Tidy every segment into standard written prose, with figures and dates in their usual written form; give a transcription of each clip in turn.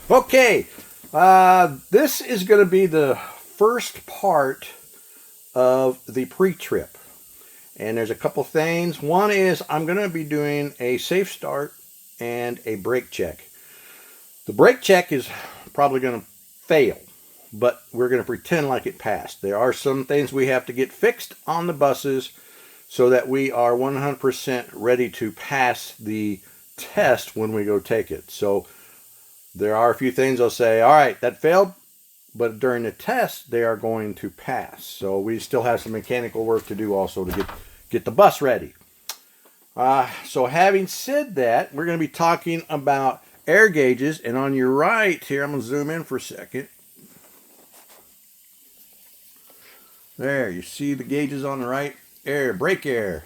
Okay, this is going to be the first part of the pre-trip. And there's a couple things. One is I'm going to be doing a safe start and a brake check. The brake check is probably going to fail, but we're going to pretend like it passed. There are some things we have to get fixed on the buses so that we are 100% ready to pass the test when we go take it. So there are a few things I'll say, all right, that failed, but during the test, they are going to pass. So we still have some mechanical work to do also to get the bus ready. So having said that, we're going to be talking about air gauges. And on your right here, I'm going to zoom in for a second. There, you see the gauges on the right? Air, brake air.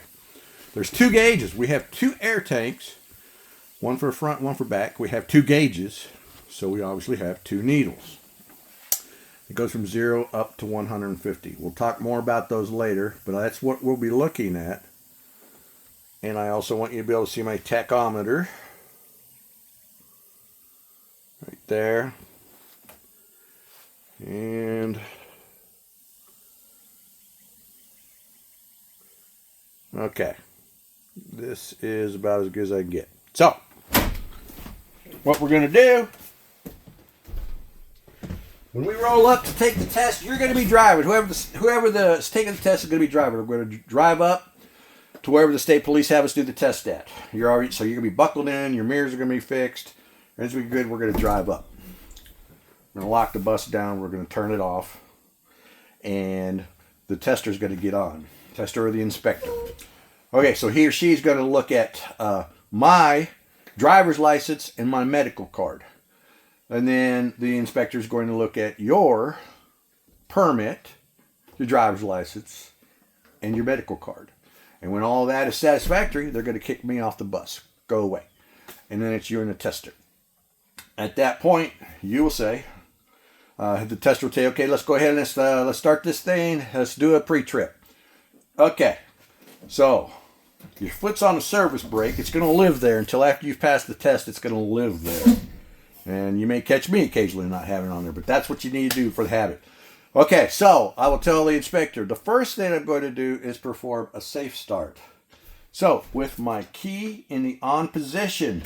There's two gauges. We have two air tanks. One for front, one for back. We have two gauges. So we obviously have two needles. It goes from 0 up to 150. We'll talk more about those later, but that's what we'll be looking at. And I also want you to be able to see my tachometer. Right there. And okay. This is about as good as I can get. So, what we're going to do, when we roll up to take the test, you're going to be driving. Whoever's taking the test is going to be driving. We're going to drive up to wherever the state police have us do the test at. So you're going to be buckled in. Your mirrors are going to be fixed. Everything's going to be good. We're going to drive up. We're going to lock the bus down. We're going to turn it off. And the tester's going to get on. Tester or the inspector. Okay, so he or she's going to look at my driver's license and my medical card. And then the inspector is going to look at your permit, your driver's license, and your medical card. And when all that is satisfactory, they're going to kick me off the bus. Go away. And then it's you and the tester. At that point, you will say, the tester will say, okay, let's go ahead and let's start this thing. Let's do a pre-trip. Okay. So, your foot's on the service brake. It's going to live there until after you've passed the test. It's going to live there. And you may catch me occasionally not having it on there, but that's what you need to do for the habit. Okay, so I will tell the inspector, the first thing I'm going to do is perform a safe start. So, with my key in the on position,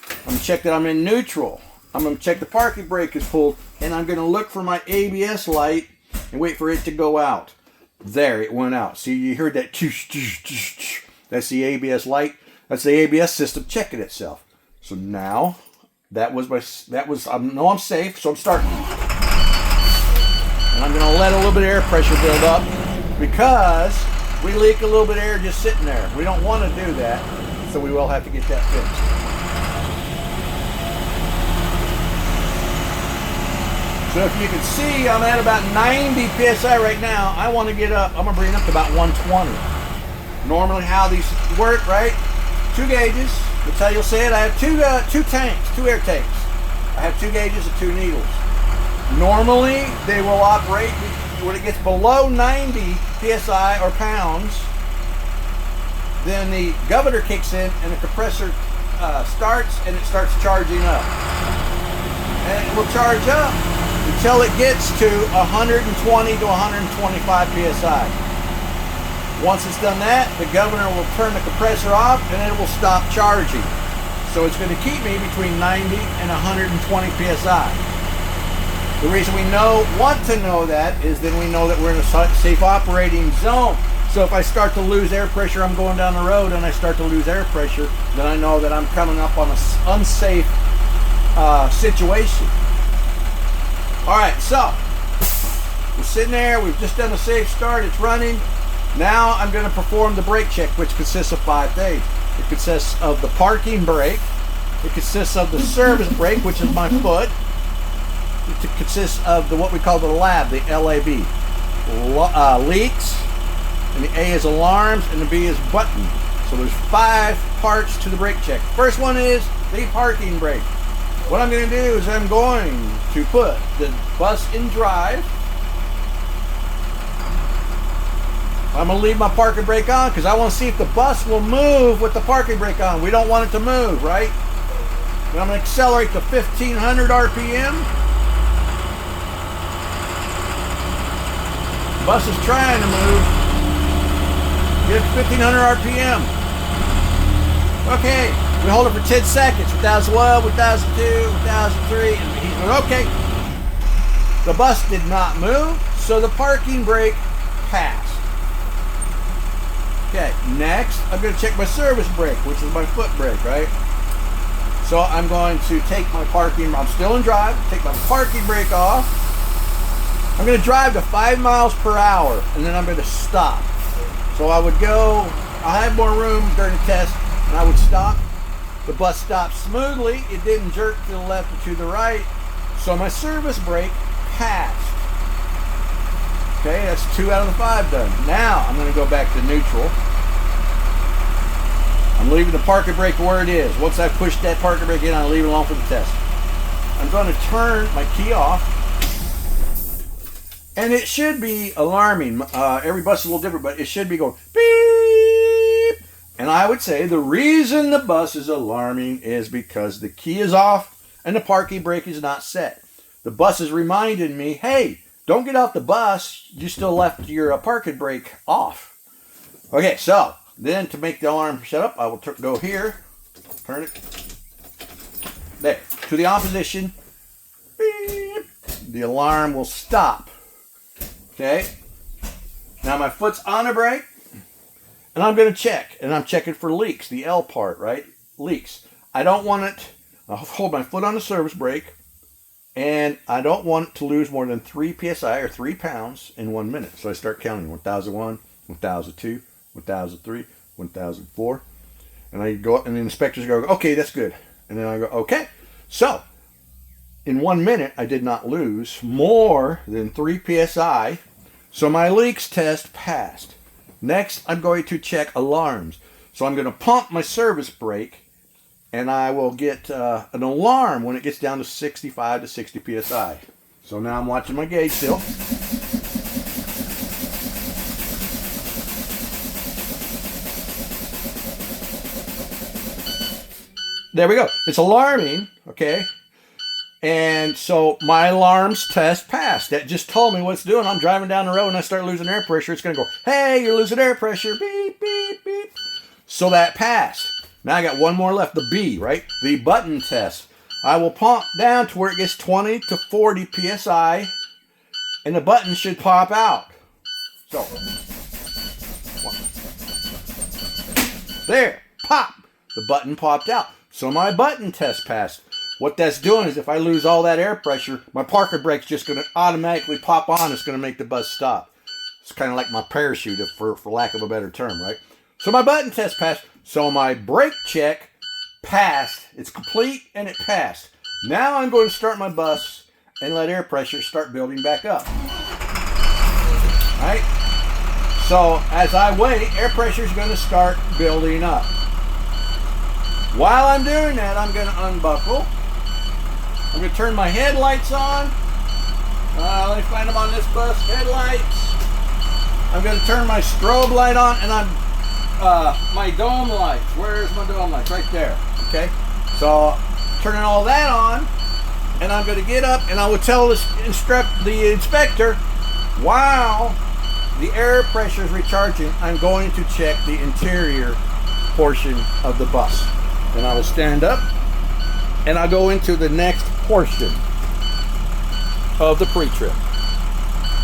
I'm going to check that I'm in neutral. I'm going to check the parking brake is pulled, and I'm going to look for my ABS light and wait for it to go out. There, it went out. See, you heard that? That's the ABS light. That's the ABS system checking itself. So now, I know I'm safe, so I'm starting. And I'm going to let a little bit of air pressure build up because we leak a little bit of air just sitting there. We don't want to do that, so we will have to get that fixed. So if you can see, I'm at about 90 PSI right now. I want to get up, I'm going to bring it up to about 120. Normally how these work, right? Two gauges. That's how you'll say it. I have two air tanks. I have two gauges and two needles. Normally, they will operate when it gets below 90 PSI or pounds. Then the governor kicks in and the compressor starts and it starts charging up. And it will charge up until it gets to 120 to 125 PSI. Once it's done that, the governor will turn the compressor off and it will stop charging. So it's going to keep me between 90 and 120 PSI. The reason we want to know that is then we know that we're in a safe operating zone. So if I start to lose air pressure, I'm going down the road and I start to lose air pressure, then I know that I'm coming up on an unsafe situation. All right, so we're sitting there. We've just done a safe start. It's running. Now I'm going to perform the brake check, which consists of 5 things. It consists of the parking brake. It consists of the service brake, which is my foot. It consists of what we call the LAB, the LAB. Leaks, and the A is alarms, and the B is button. So there's 5 parts to the brake check. First one is the parking brake. What I'm going to do is I'm going to put the bus in drive. I'm going to leave my parking brake on because I want to see if the bus will move with the parking brake on. We don't want it to move, right? Then I'm going to accelerate to 1500 RPM. Bus is trying to move. Get 1500 RPM. Okay, we hold it for 10 seconds. 1001, 1002, 1003, and he's going, okay. The bus did not move, so the parking brake passed. Okay, next, I'm going to check my service brake, which is my foot brake, right? So I'm going to take my parking, I'm still in drive, take my parking brake off. I'm going to drive to 5 miles per hour, and then I'm going to stop. So I would go, I have more room during the test, and I would stop. The bus stopped smoothly. It didn't jerk to the left or to the right. So my service brake passed. Okay, that's 2 out of the 5 done. Now I'm going to go back to neutral. I'm leaving the parking brake where it is. Once I push that parking brake in, I'll leave it alone for the test. I'm going to turn my key off. And it should be alarming. Every bus is a little different, but it should be going beep. And I would say the reason the bus is alarming is because the key is off and the parking brake is not set. The bus is reminding me, hey, don't get off the bus. You still left your parking brake off. Okay, so then to make the alarm shut up, I will go here, turn it there to the on position. Beep. The alarm will stop. Okay, now my foot's on the brake, and I'm going to check, and I'm checking for leaks, the L part, right? Leaks. I don't want it, I'll hold my foot on the service brake, and I don't want it to lose more than 3 psi or 3 pounds in 1 minute. So I start counting 1001, 1002, 1003, 1004, and I go up, and the inspectors go, okay, that's good. And then I go, okay. So in 1 minute, I did not lose more than 3 psi. So my leaks test passed. Next, I'm going to check alarms. So I'm going to pump my service brake, and I will get an alarm when it gets down to 65 to 60 psi. So now I'm watching my gauge still. There we go. It's alarming, okay? And so my alarms test passed. That just told me what it's doing. I'm driving down the road and I start losing air pressure. It's going to go, hey, you're losing air pressure. Beep, beep, beep. So that passed. Now I got one more left, the B, right? The button test. I will pump down to where it gets 20 to 40 psi, and the button should pop out. So, there, pop. The button popped out. So my button test passed. What that's doing is if I lose all that air pressure, my parking brake's just going to automatically pop on. It's going to make the bus stop. It's kind of like my parachute, for lack of a better term, right? So my button test passed. So my brake check passed. It's complete and it passed. Now I'm going to start my bus and let air pressure start building back up. Right? So as I wait, air pressure is going to start building up. While I'm doing that, I'm going to unbuckle. I'm going to turn my headlights on. Let me find them on this bus. Headlights. I'm going to turn my strobe light on, and my dome lights. Where's my dome lights? Right there. Okay. So turning all that on, and I'm going to get up, and I will tell the inspector, while the air pressure is recharging, I'm going to check the interior portion of the bus. And I will stand up, and I'll go into the next portion of the pre-trip.